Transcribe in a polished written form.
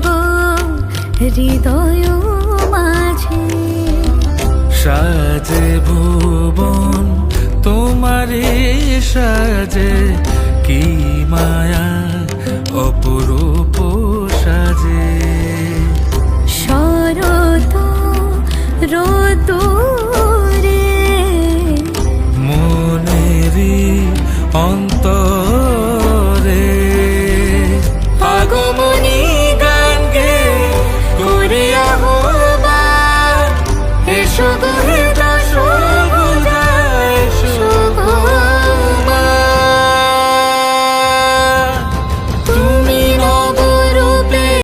গো হৃদয় মাঝে। সাজে ভুবন তোমারে সাজে, কি মায়া অপরূপ সাজে। শরৎ রোদুরে মনেরি অন্ত